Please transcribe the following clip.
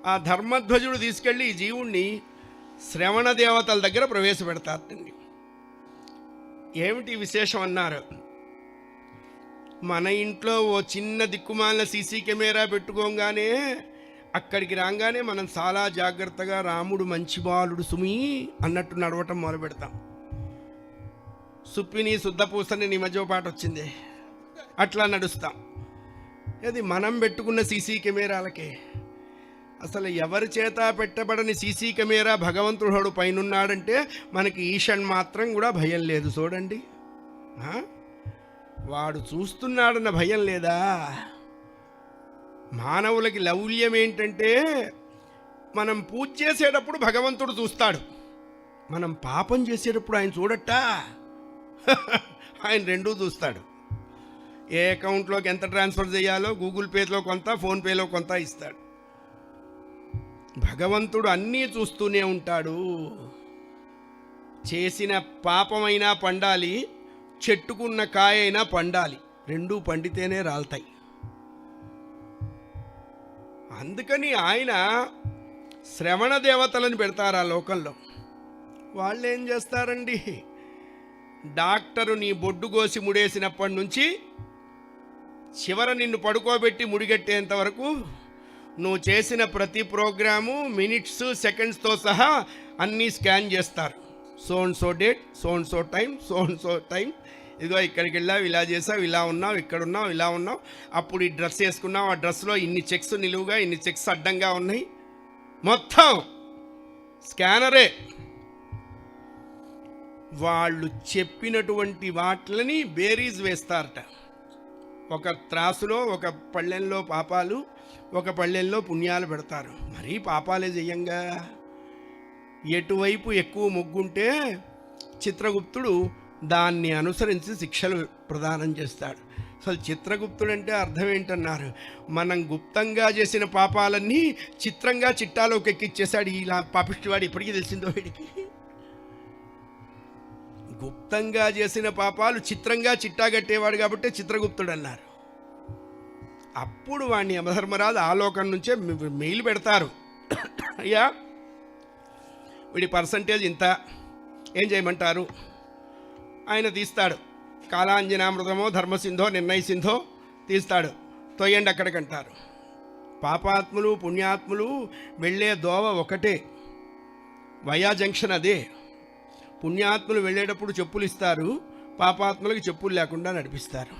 ఆ ధర్మధ్వజుడు తీసుకెళ్ళి ఈ జీవుణ్ణి శ్రవణ దేవతల దగ్గర ప్రవేశపెడతారండి. ఏమిటి విశేషం అన్నారు, మన ఇంట్లో ఓ చిన్న దిక్కుమాలిన సీసీ కెమెరా పెట్టుకోగానే అక్కడికి రాగానే మనం చాలా జాగ్రత్తగా రాముడు మంచి బాలుడు సుమి అన్నట్టు నడవటం మొదలు పెడతాం. సుప్పిని శుద్ధపూసని నీ మధ్య పాట వచ్చింది, అట్లా నడుస్తాం. అది మనం పెట్టుకున్న సీసీ కెమెరాలకే. అసలు ఎవరి చేత పెట్టబడని సీసీ కెమెరా భగవంతుడు పైనున్నాడంటే మనకి ఈషన్ మాత్రం కూడా భయం లేదు. చూడండి, వాడు చూస్తున్నాడన్న భయం లేదా? మానవులకి లౌల్యం ఏంటంటే మనం పూజ చేసేటప్పుడు భగవంతుడు చూస్తాడు, మనం పాపం చేసేటప్పుడు ఆయన చూడట్టా. ఆయన రెండూ చూస్తాడు. ఏ అకౌంట్లోకి ఎంత ట్రాన్స్ఫర్ చేయాలో గూగుల్ పేలో కొంత, ఫోన్పేలో కొంత ఇస్తాడు. భగవంతుడు అన్నీ చూస్తూనే ఉంటాడు. చేసిన పాపమైనా పండాలి, చెట్టుకున్న కాయ అయినా పండాలి, రెండూ పండితేనే రాలుతాయి. అందుకని ఆయన శ్రవణ దేవతలను పెడతారు ఆ లోకంలో. వాళ్ళు ఏం చేస్తారండి, డాక్టరు నీ బొడ్డు కోసి ముడేసినప్పటి నుంచి చివర నిన్ను పడుకోబెట్టి ముడిగట్టేంత వరకు నువ్వు చేసిన ప్రతి ప్రోగ్రాము మినిట్స్ సెకండ్స్తో సహా అన్నీ స్కాన్ చేస్తారు. So and so date, so and so time, so and so time, ఇదిగో ఇక్కడికి వెళ్ళావు, ఇలా చేసావు, ఇలా ఉన్నావు, ఇక్కడ ఉన్నావు, ఇలా ఉన్నావు, అప్పుడు ఈ డ్రెస్ వేసుకున్నావు, ఆ డ్రెస్లో ఇన్ని చెక్స్ నిలువుగా, ఇన్ని చెక్స్ అడ్డంగా ఉన్నాయి, మొత్తం స్కానరే. వాళ్ళు చెప్పినటువంటి వాటిని బేరీజ్ వేస్తారట. ఒక త్రాసులో ఒక పళ్ళెంలో పాపాలు, ఒక పళ్ళెంలో పుణ్యాలు పెడతారు. మరీ పాపాలే చెయ్యంగా ఎటువైపు ఎక్కువ మొగ్గుంటే చిత్రగుప్తుడు దాన్ని అనుసరించి శిక్షలు ప్రదానం చేస్తాడు. అసలు చిత్రగుప్తుడు అంటే అర్థం ఏంటన్నారు, మనం గుప్తంగా చేసిన పాపాలన్నీ చిత్రంగా చిట్టాలోకి ఎక్కిచ్చేశాడు. ఇలా పాపిష్టివాడు ఇప్పటికీ తెలిసిందో వీడికి. గుప్తంగా చేసిన పాపాలు చిత్రంగా చిట్టాగట్టేవాడు కాబట్టి చిత్రగుప్తుడు అన్నారు. అప్పుడు వాడిని యమధర్మరాజు ఆలోకం నుంచే మెయిల్ పెడతారు, అయ్యా వీడి పర్సంటేజ్ ఇంత, ఏం చేయమంటారు? ఆయన తీస్తాడు, కాలాంజనామృతమో ధర్మసింధో నిర్ణయసింధో తీస్తాడు, తొయ్యండి అక్కడికంటారు. పాపాత్ములు పుణ్యాత్ములు వెళ్ళే దోవ ఒకటే, వయా జంక్షన్ అదే. పుణ్యాత్ములు వెళ్ళేటప్పుడు చెప్పులు ఇస్తారు, పాపాత్ములకు చెప్పులు లేకుండా నడిపిస్తారు.